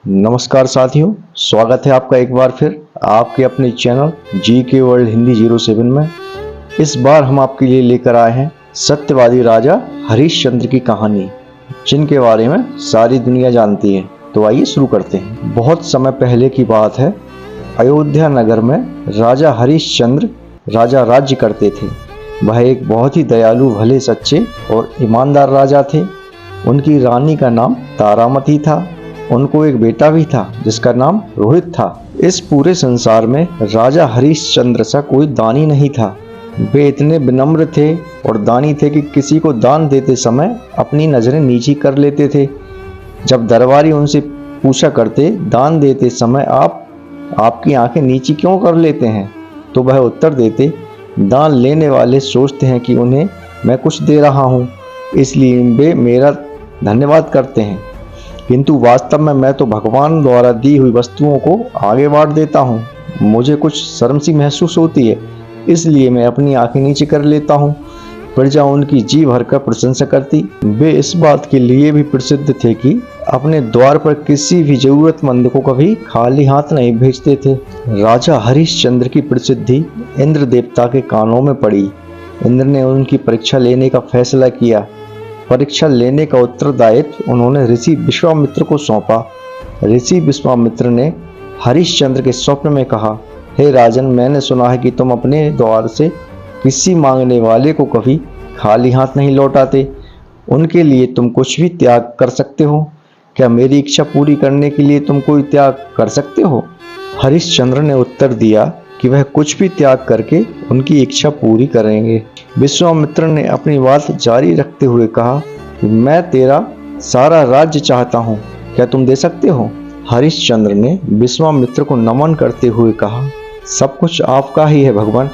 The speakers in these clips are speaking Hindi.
नमस्कार साथियों, स्वागत है आपका एक बार फिर आपके अपने चैनल GK वर्ल्ड हिंदी 07 में। इस बार हम आपके लिए लेकर आए हैं सत्यवादी राजा हरिश्चंद्र की कहानी, जिनके बारे में सारी दुनिया जानती है। तो आइए शुरू करते हैं। बहुत समय पहले की बात है। अयोध्या नगर में राजा हरिश्चंद्र राजा राज्य करते थे। वह एक बहुत ही दयालु, भले, सच्चे और ईमानदार राजा थे। उनकी रानी का नाम तारामती था। उनको एक बेटा भी था जिसका नाम रोहित था। इस पूरे संसार में राजा हरिश्चंद्र सा कोई दानी नहीं था। वे इतने विनम्र थे और दानी थे कि किसी को दान देते समय अपनी नजरें नीची कर लेते थे। जब दरबारी उनसे पूछा करते, दान देते समय आपकी आंखें नीची क्यों कर लेते हैं, तो वह उत्तर देते, दान लेने वाले सोचते हैं कि उन्हें मैं कुछ दे रहा हूँ, इसलिए वे मेरा धन्यवाद करते हैं, किंतु वास्तव में मैं तो भगवान द्वारा दी हुई वस्तुओं को आगे बांट देता हूँ। मुझे कुछ शर्म सी महसूस होती है, इसलिए मैं अपनी आंखें नीचे कर लेता हूँ। प्रजा उनकी जी भरकर प्रशंसा करती। वे इस बात के लिए भी प्रसिद्ध थे कि अपने द्वार पर किसी भी जरूरतमंद को कभी खाली हाथ नहीं भेजते थे। राजा हरिश्चंद्र की प्रसिद्धि इंद्र देवता के कानों में पड़ी। इंद्र ने उनकी परीक्षा लेने का फैसला किया। परीक्षा लेने का उत्तरदायित्व उन्होंने ऋषि विश्वामित्र को सौंपा। ऋषि विश्वामित्र ने हरिश्चंद्र के स्वप्न में कहा, हे राजन, मैंने सुना है कि तुम अपने द्वार से किसी मांगने वाले को कभी खाली हाथ नहीं लौटाते। उनके लिए तुम कुछ भी त्याग कर सकते हो। क्या मेरी इच्छा पूरी करने के लिए तुम कोई त्याग कर सकते हो? हरिश्चंद्र ने उत्तर दिया कि वह कुछ भी त्याग करके उनकी इच्छा पूरी करेंगे। विश्वामित्र ने अपनी बात जारी रखते हुए कहा कि मैं तेरा सारा राज्य चाहता हूँ, क्या तुम दे सकते हो? हरिश्चंद्र ने विश्वामित्र को नमन करते हुए कहा, सब कुछ आपका ही है भगवान,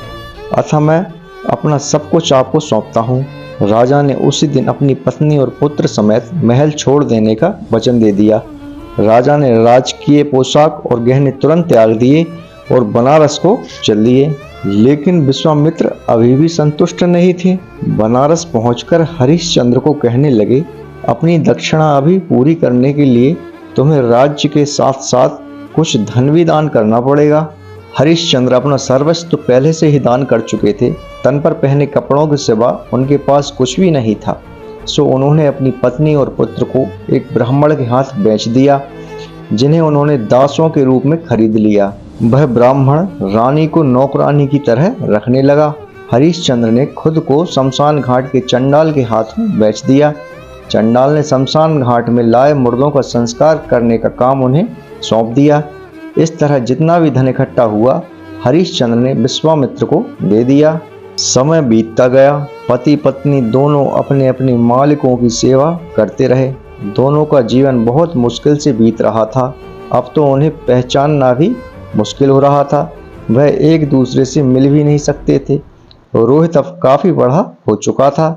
अतः मैं अपना सब कुछ आपको सौंपता हूँ। राजा ने उसी दिन अपनी पत्नी और पुत्र समेत महल छोड़ देने का वचन दे दिया। राजा ने राजकीय पोशाक और गहने तुरंत त्याग दिए और बनारस को चल दिए। लेकिन विश्वामित्र अभी भी संतुष्ट नहीं थे। बनारस पहुंचकर हरिश्चंद्र को कहने लगे, अपनी दक्षिणा अभी पूरी करने के लिए तुम्हें राज्य के साथ साथ कुछ धन भी दान करना पड़ेगा। हरिश्चंद्र अपना सर्वस्व तो पहले से ही दान कर चुके थे। तन पर पहने कपड़ों के सिवा उनके पास कुछ भी नहीं था। सो उन्होंने अपनी पत्नी और पुत्र को एक ब्राह्मण के हाथ बेच दिया, जिन्हें उन्होंने दासों के रूप में खरीद लिया। वह ब्राह्मण रानी को नौकरानी की तरह रखने लगा। हरिश्चंद्र ने खुद को शमशान घाट के चंडाल के हाथ में बेच दिया। चंडाल ने शमशान घाट में लाए मुर्दों का संस्कार करने का काम उन्हें सौंप दिया। इस तरह जितना भी धन इकट्ठा हुआ, हरिश्चंद्र ने विश्वामित्र को दे दिया। समय बीतता गया। पति पत्नी दोनों अपने अपने मालिकों की सेवा करते रहे। दोनों का जीवन बहुत मुश्किल से बीत रहा था। अब तो उन्हें पहचानना भी मुश्किल हो रहा था। वह एक दूसरे से मिल भी नहीं सकते थे। रोहित अब काफी बड़ा हो चुका था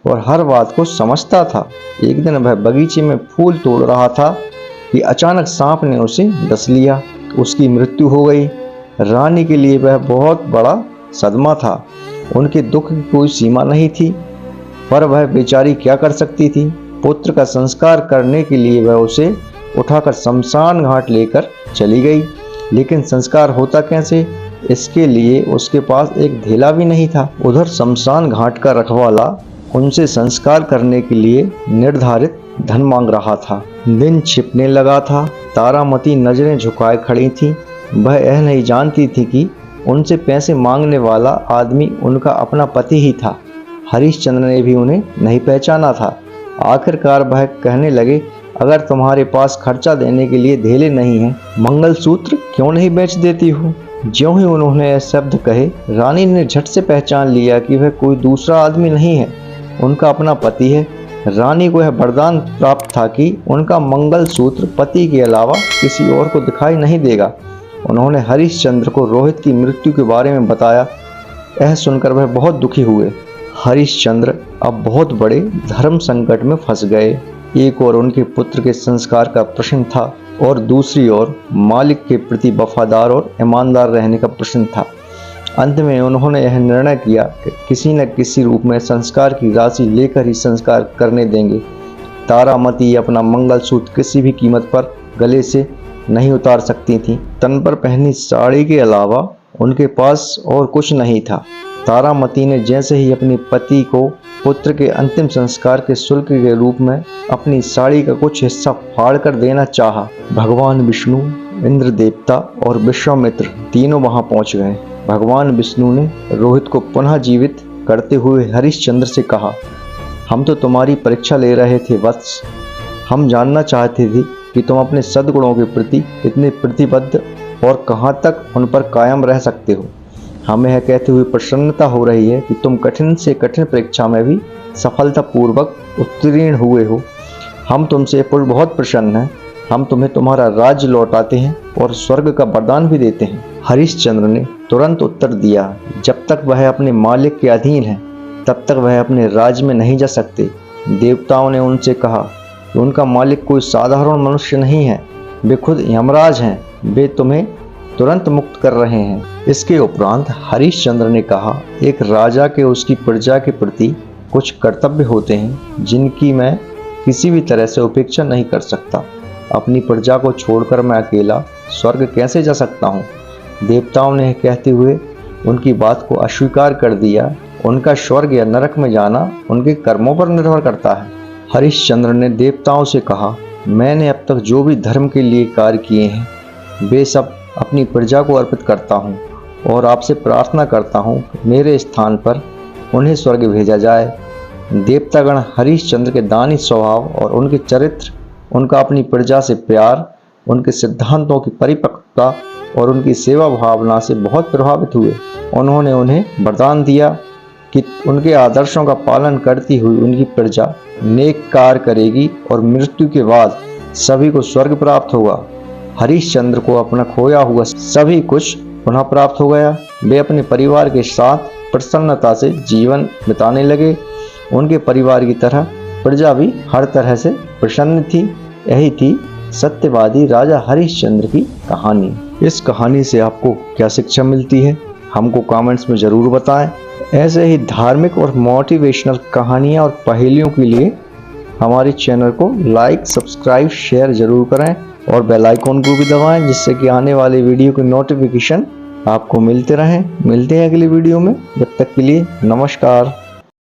और हर बात को समझता था। एक दिन वह बगीचे में फूल तोड़ रहा था कि अचानक सांप ने उसे डस लिया। उसकी मृत्यु हो गई। रानी के लिए वह बहुत बड़ा सदमा था। उनके दुख की कोई सीमा नहीं थी, पर वह बेचारी क्या कर सकती थी। पुत्र का संस्कार करने के लिए वह उसे उठाकर शमशान घाट लेकर चली गई, लेकिन संस्कार होता कैसे, इसके लिए उसके पास एक धेला भी नहीं था। उधर शमशान घाट का रखवाला उनसे संस्कार करने के लिए निर्धारित धन मांग रहा था। दिन छिपने लगा था। तारामती नजरें झुकाए खड़ी थी। वह यह नहीं जानती थी कि उनसे पैसे मांगने वाला आदमी उनका अपना पति ही था। हरिश्चंद्र ने भी उन्हें नहीं पहचाना था। आखिरकार वह कहने लगे, अगर तुम्हारे पास खर्चा देने के लिए धेले नहीं है, मंगलसूत्र क्यों नहीं बेच देती हो? ज्यों ही उन्होंने यह शब्द कहे, रानी ने झट से पहचान लिया कि वह कोई दूसरा आदमी नहीं है, उनका अपना पति है। रानी को यह वरदान प्राप्त था कि उनका मंगलसूत्र पति के अलावा किसी और को दिखाई नहीं देगा। उन्होंने हरिश्चंद्र को रोहित की मृत्यु के बारे में बताया। यह सुनकर वह बहुत दुखी हुए। हरिश्चंद्र अब बहुत बड़े धर्म संकट में फंस गए। एक और उनके पुत्र के संस्कार का प्रश्न था और दूसरी ओर मालिक के प्रति वफादार और ईमानदार रहने का प्रश्न था। अंत में उन्होंने यह निर्णय किया कि किसी न किसी रूप में संस्कार की राशि लेकर ही संस्कार करने देंगे। तारामती अपना मंगलसूत्र किसी भी कीमत पर गले से नहीं उतार सकती थीं। तन पर पहनी साड़ी के अलावा उनके पास और कुछ नहीं था। तारामती ने जैसे ही अपने पति को पुत्र के अंतिम संस्कार के शुल्क के रूप में अपनी साड़ी का कुछ हिस्सा फाड़ कर देना चाहा, भगवान विष्णु, इंद्र देवता और विश्वामित्र तीनों वहां पहुंच गए। भगवान विष्णु ने रोहित को पुनः जीवित करते हुए हरिश्चंद्र से कहा, हम तो तुम्हारी परीक्षा ले रहे थे वत्स। हम जानना चाहते थे कि तुम अपने सद्गुणों के प्रति कितने प्रतिबद्ध और कहाँ तक उन पर कायम रह सकते हो। हमें यह कहते हुए प्रसन्नता हो रही है कि तुम कठिन से कठिन परीक्षा में भी सफलतापूर्वक उत्तीर्ण हुए हो। हम तुमसे बहुत प्रसन्न हैं। हम तुम्हें तुम्हारा राज्य लौटाते हैं और स्वर्ग का वरदान भी देते हैं। हरिश्चंद्र ने तुरंत उत्तर दिया, जब तक वह अपने मालिक के अधीन है तब तक वह अपने राज्य में नहीं जा सकते। देवताओं ने उनसे कहा कि उनका मालिक कोई साधारण मनुष्य नहीं है, वे खुद यमराज हैं। वे तुम्हें तुरंत मुक्त कर रहे हैं। इसके उपरांत हरिश्चंद्र ने कहा, एक राजा के उसकी प्रजा के प्रति कुछ कर्तव्य होते हैं जिनकी मैं किसी भी तरह से उपेक्षा नहीं कर सकता। अपनी प्रजा को छोड़कर मैं अकेला स्वर्ग कैसे जा सकता हूँ। देवताओं ने कहते हुए उनकी बात को अस्वीकार कर दिया। उनका स्वर्ग या नरक में जाना उनके कर्मों पर निर्भर करता है। हरिश्चंद्र ने देवताओं से कहा, मैंने अब तक जो भी धर्म के लिए कार्य किए हैं वे सब अपनी प्रजा को अर्पित करता हूँ और आपसे प्रार्थना करता हूँ मेरे स्थान पर उन्हें स्वर्ग भेजा जाए। देवतागण हरिश्चंद्र के दानी स्वभाव और उनके चरित्र, उनका अपनी प्रजा से प्यार, उनके सिद्धांतों की परिपक्वता और उनकी सेवा भावना से बहुत प्रभावित हुए। उन्होंने उन्हें वरदान दिया कि उनके आदर्शों का पालन करती हुई उनकी प्रजा नेक कार्य करेगी और मृत्यु के बाद सभी को स्वर्ग प्राप्त होगा। हरिश्चंद्र को अपना खोया हुआ सभी कुछ पुनः प्राप्त हो गया। वे अपने परिवार के साथ प्रसन्नता से जीवन बिताने लगे। उनके परिवार की तरह प्रजा भी हर तरह से प्रसन्न थी। यही थी सत्यवादी राजा हरिश्चंद्र की कहानी। इस कहानी से आपको क्या शिक्षा मिलती है, हमको कमेंट्स में ज़रूर बताएं। ऐसे ही धार्मिक और मोटिवेशनल कहानियाँ और पहेलियों के लिए हमारे चैनल को लाइक, सब्सक्राइब, शेयर ज़रूर करें और बेल आइकन को भी दबाएं, जिससे कि आने वाले वीडियो के नोटिफिकेशन आपको मिलते रहें। मिलते हैं अगली वीडियो में, जब तक के लिए नमस्कार।